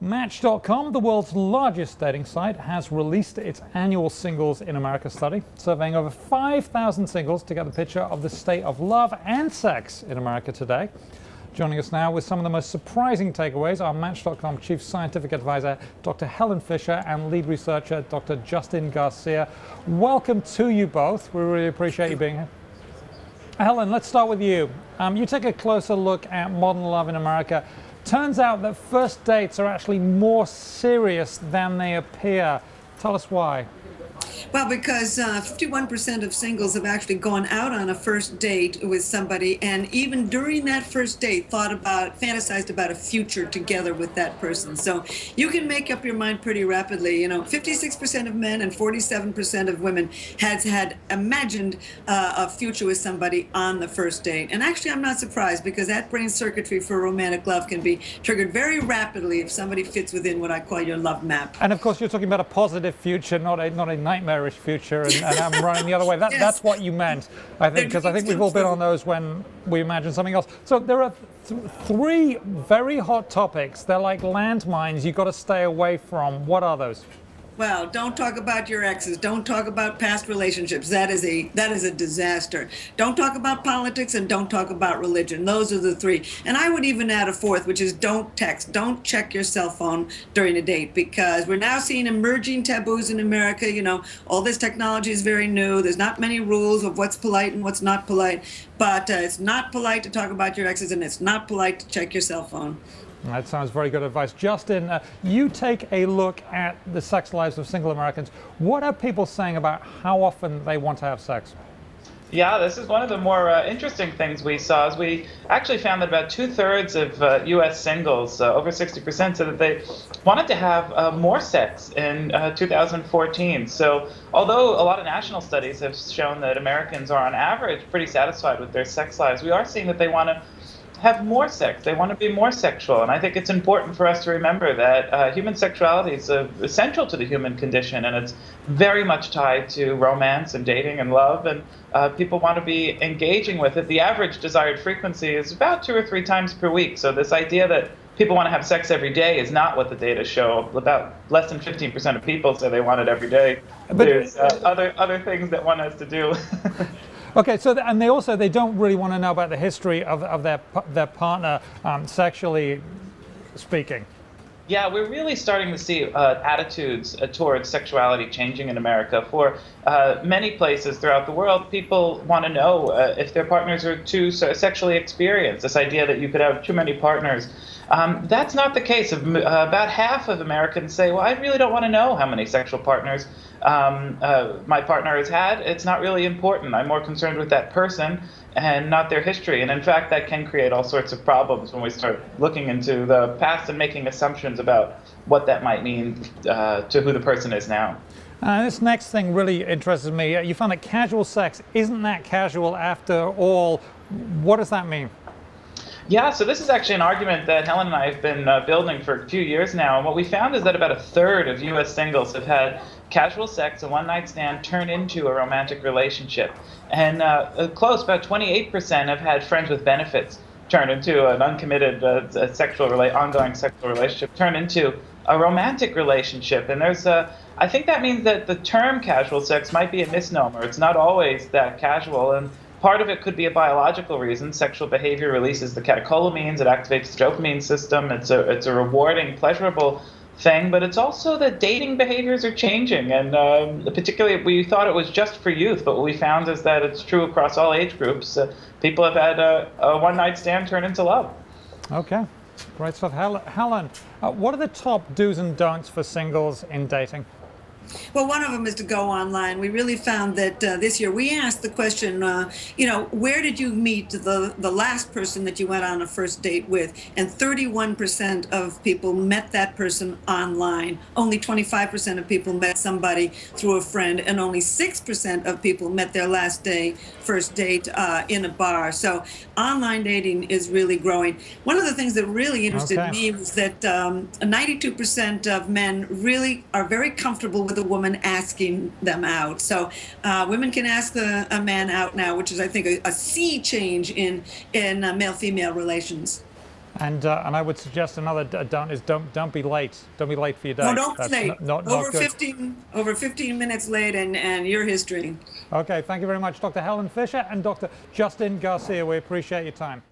Match.com, the world's largest dating site, has released its annual Singles in America study, surveying over 5,000 singles to get the picture of the state of love and sex in America today. Joining us now with some of the most surprising takeaways are Match.com Chief Scientific Advisor Dr. Helen Fisher and lead researcher Dr. Justin Garcia. Welcome to you both. We really appreciate you being here. Helen, let's start with you. You take a closer look at modern love in America. Turns out that first dates are actually more serious than they appear. Tell us why. Well, because 51% of singles have actually gone out on a first date with somebody, and even during that first date, fantasized about a future together with that person. So you can make up your mind pretty rapidly. 56% of men and 47% of women has had imagined a future with somebody on the first date. And actually, I'm not surprised, because that brain circuitry for romantic love can be triggered very rapidly if somebody fits within what I call your love map. And of course, you're talking about a positive future, not a nightmarish future, and I'm running the other way. Yes. That's what you meant, I think, because I think we've all been on those when we imagine something else. So there are three very hot topics. They're like landmines you've got to stay away from. What are those? Well, don't talk about your exes. Don't talk about past relationships. That is a disaster. Don't talk about politics, and don't talk about religion. Those are the three. And I would even add a fourth, which is don't text. Don't check your cell phone during a date, because we're now seeing emerging taboos in America. All this technology is very new. There's not many rules of what's polite and what's not polite. But it's not polite to talk about your exes, and it's not polite to check your cell phone. That sounds very good advice. Justin, you take a look at the sex lives of single Americans. What are people saying about how often they want to have sex? Yeah, this is one of the more interesting things we saw. Is we actually found that about 2/3 of U.S. singles, over 60%, said that they wanted to have more sex in 2014. So although a lot of national studies have shown that Americans are on average pretty satisfied with their sex lives, we are seeing that they want to have more sex. They want to be more sexual. And I think it's important for us to remember that human sexuality is essential to the human condition, and it's very much tied to romance and dating and love, and people want to be engaging with it. The average desired frequency is about 2 or 3 times per week. So this idea that people want to have sex every day is not what the data show. About less than 15% of people say they want it every day. But there's other things that one has to do. Okay, so and they don't really want to know about the history of their partner, sexually speaking. Yeah, we're really starting to see attitudes towards sexuality changing in America. For many places throughout the world, people want to know if their partners are too sexually experienced. This idea that you could have too many partners. That's not the case. About half of Americans say, well, I really don't want to know how many sexual partners my partner has had. It's not really important. I'm more concerned with that person and not their history. And in fact, that can create all sorts of problems when we start looking into the past and making assumptions about what that might mean to who the person is now. This next thing really interests me. You found that casual sex isn't that casual after all. What does that mean? Yeah, so this is actually an argument that Helen and I have been building for a few years now. And what we found is that about 1/3 of U.S. singles have had casual sex, a one-night stand, turn into a romantic relationship. And about 28% have had friends with benefits turn into an uncommitted ongoing sexual relationship, turn into a romantic relationship. And I think that means that the term casual sex might be a misnomer. It's not always that casual. And part of it could be a biological reason. Sexual behavior releases the catecholamines. It activates the dopamine system. It's a rewarding, pleasurable thing. But it's also that dating behaviors are changing. And particularly, we thought it was just for youth. But what we found is that it's true across all age groups. People have had a one-night stand turn into love. Okay, great stuff. Helen, what are the top do's and don'ts for singles in dating? Well, one of them is to go online. We really found that this year we asked the question, where did you meet the last person that you went on a first date with? And 31% of people met that person online. Only 25% of people met somebody through a friend, and only 6% of people met their first date in a bar. So online dating is really growing. One of the things that really interested me was that 92% of men really are very comfortable with a woman asking them out. So women can ask a man out now, which is, I think, a sea change in male-female relations. And I would suggest another don't is don't be late. Don't be late for your date. No, don't be late. Not over good. 15 minutes late, and you're history. Okay, thank you very much, Dr. Helen Fisher and Dr. Justin Garcia. We appreciate your time.